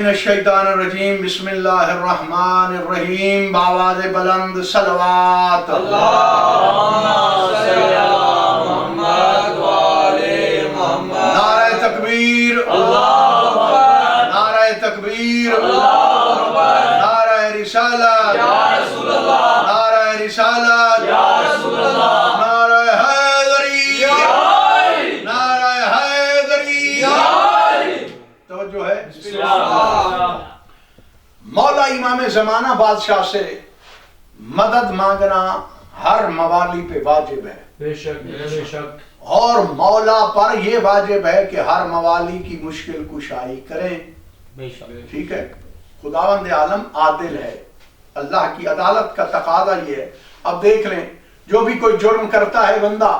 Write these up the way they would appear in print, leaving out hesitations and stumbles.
الشیطانirrajیم بسم اللہ الرحمن الرحیم بآواز بلند صلوات اللہم صلی علی محمد وآل محمد۔ نعرہ تکبیر اللہ اکبر، نعرہ تکبیر اللہ اکبر، نعرہ رسالت یا رسول اللہ، نعرہ رسالت یا رسول اللہ، نعرہ حیدری نعرہ حیدری توجہ ہے۔ بسم اللہ۔ مولا امام زمانہ بادشاہ سے مدد مانگنا ہر موالی پہ واجب ہے، بے شک بے شک، اور مولا پر یہ واجب ہے کہ ہر موالی کی مشکل کشائی کریں۔ بے شک، ٹھیک ہے، خداوند عالم عادل ہے، اللہ کی عدالت کا تقاضا یہ ہے۔ اب دیکھ لیں، جو بھی کوئی جرم کرتا ہے بندہ،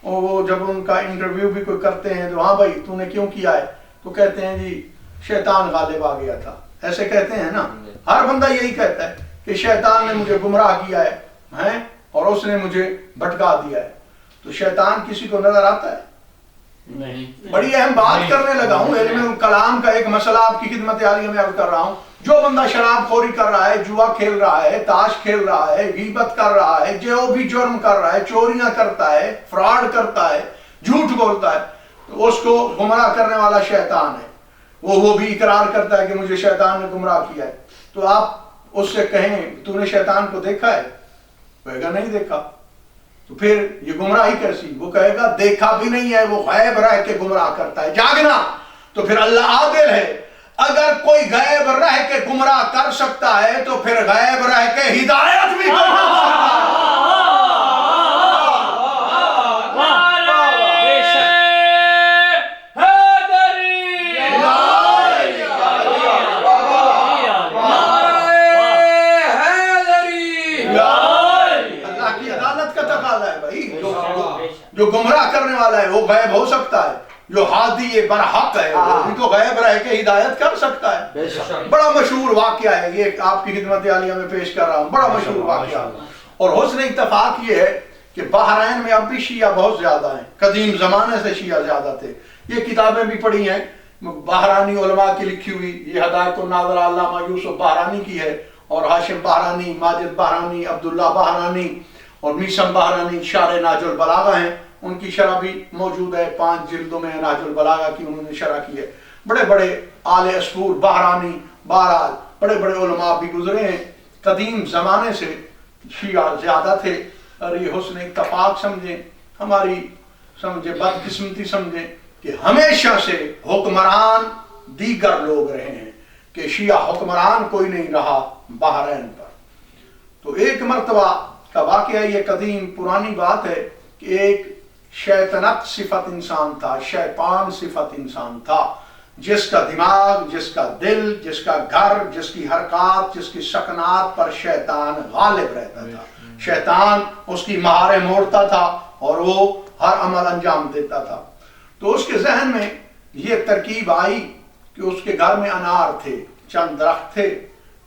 وہ جب ان کا انٹرویو بھی کوئی کرتے ہیں تو ہاں بھائی تو نے کیوں کیا ہے، تو کہتے ہیں جی شیطان غالب آ گیا تھا، ایسے کہتے ہیں نا۔ ہر بندہ یہی کہتا ہے کہ شیطان نے مجھے گمراہ کیا ہے اور اس نے مجھے بھٹکا دیا ہے۔ تو شیطان کسی کو نظر آتا ہے؟ نہیں، بڑی اہم بات کرنے لگا ہوں، علم کلام کا ایک مسئلہ آپ کی خدمت عالیہ میں عرض کر رہا ہوں۔ جو بندہ شراب خوری کر رہا ہے، جوا کھیل رہا ہے، تاش کھیل رہا ہے، غیبت کر رہا ہے، جو بھی جرم کر رہا ہے، چوریاں کرتا ہے، فراڈ کرتا ہے، جھوٹ بولتا ہے، تو اس کو گمراہ کرنے والا شیطان ہے۔ وہ بھی اقرار کرتا ہے کہ مجھے شیطان نے گمراہ کیا ہے۔ تو آپ اس سے کہیں تو نے شیطان کو دیکھا ہے؟ کہے گا نہیں دیکھا۔ تو پھر یہ گمراہی کیسی؟ وہ کہے گا دیکھا بھی نہیں ہے، وہ غیب رہ کے گمراہ کرتا ہے۔ جاگنا، تو پھر اللہ عادل ہے، اگر کوئی غیب رہ کے گمراہ کر سکتا ہے تو پھر غیب رہ کے ہدایت بھی کر سکتا ہے۔ جو گمراہ کرنے والا ہے وہ غیب ہو سکتا ہے، جو ہادی برحق ہے وہ بھی تو غیب رہ کے ہدایت کر سکتا ہے۔ بڑا مشہور واقعہ ہے یہ، آپ کی خدمت عالیہ میں پیش کر رہا ہوں، بڑا مشہور واقعہ۔ اور حسن اتفاق یہ ہے کہ بحرین میں اب بھی شیعہ بہت زیادہ ہیں، قدیم زمانے سے شیعہ زیادہ تھے۔ یہ کتابیں بھی پڑھی ہیں بحرانی علماء کی لکھی ہوئی، یہ ہدایت الناظر علامہ یوسف بحرانی کی ہے، اور ہاشم بحرانی، ماجد بحرانی، عبداللہ بحرانی اور میسم بحرانی شارح نہج البلاغہ ہیں۔ ان کی شرح بھی موجود ہے، 5 جلدوں میں نہج البلاغہ کی انہوں نے شرح کی ہے۔ بڑے بڑے آل عصفور بحرانی، بہرحال بڑے بڑے علماء بھی گزرے ہیں۔ قدیم زمانے سے شیعہ زیادہ تھے، اور یہ حسن اتفاق سمجھیں، ہماری سمجھے بدقسمتی سمجھیں کہ ہمیشہ سے حکمران دیگر لوگ رہے ہیں، کہ شیعہ حکمران کوئی نہیں رہا بحرین پر۔ تو ایک مرتبہ کا واقعہ، یہ قدیم پرانی بات ہے کہ ایک شیطنت صفت انسان تھا، شیطان صفت انسان تھا، جس کا دماغ، جس کا دل، جس کا گھر، جس کی حرکات، جس کی سکنات پر شیطان غالب رہتا تھا۔ شیطان اس کی مہاریں موڑتا تھا اور وہ ہر عمل انجام دیتا تھا۔ تو اس کے ذہن میں یہ ترکیب آئی کہ اس کے گھر میں انار تھے، چند درخت تھے،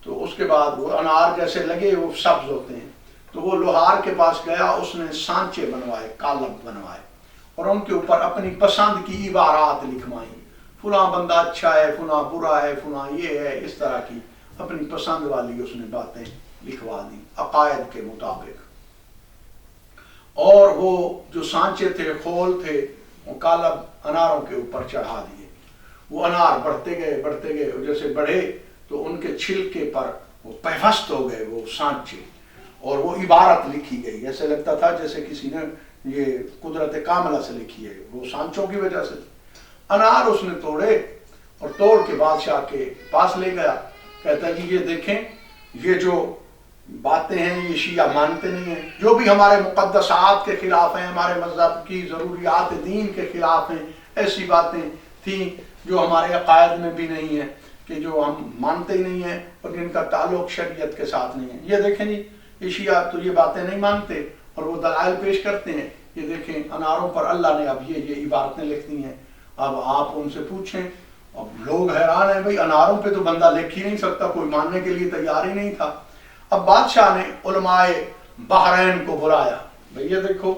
تو اس کے بعد وہ انار جیسے لگے وہ سبز ہوتے ہیں، تو وہ لوہار کے پاس گیا، اس نے سانچے بنوائے، کالب بنوائے، اور ان کے اوپر اپنی پسند کی عبارات لکھوائیں، فلاں بندہ اچھا ہے، فلاں برا ہے، فلاں یہ ہے، اس طرح کی اپنی پسند والی اس نے باتیں لکھوا دی عقائد کے مطابق۔ اور وہ جو سانچے تھے، خول تھے، وہ کالب اناروں کے اوپر چڑھا دیے۔ وہ انار بڑھتے گئے، جیسے بڑھے تو ان کے چھلکے پر وہ پیوست ہو گئے وہ سانچے، اور وہ عبارت لکھی گئی، ایسے لگتا تھا جیسے کسی نے یہ قدرت کاملہ سے لکھی ہے، وہ سانچوں کی وجہ سے۔ انار اس نے توڑے اور توڑ کے بادشاہ کے پاس لے گیا، کہتا ہے کہ یہ دیکھیں، یہ جو باتیں ہیں یہ شیعہ مانتے نہیں ہیں، جو بھی ہمارے مقدسات کے خلاف ہیں، ہمارے مذہب کی ضروریات دین کے خلاف ہیں، ایسی باتیں تھیں جو ہمارے عقائد میں بھی نہیں ہیں، کہ جو ہم مانتے ہی نہیں ہیں اور جن کا تعلق شریعت کے ساتھ نہیں ہے۔ یہ دیکھیں جی، یہ شیعہ تو یہ باتیں نہیں مانتے، اور وہ دلائل پیش کرتے ہیں، یہ دیکھیں اناروں پر اللہ نے اب یہ عبارتیں لکھ دی ہیں، اب آپ ان سے پوچھیں۔ اب لوگ حیران ہیں، بھئی اناروں پہ تو بندہ لکھ ہی نہیں سکتا، کوئی ماننے کے لیے تیار ہی نہیں تھا۔ اب بادشاہ نے علماء بحرین کو بلایا، بھئی یہ دیکھو،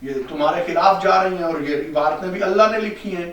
یہ تمہارے خلاف جا رہی ہیں، اور یہ عبارتیں بھی اللہ نے لکھی ہیں،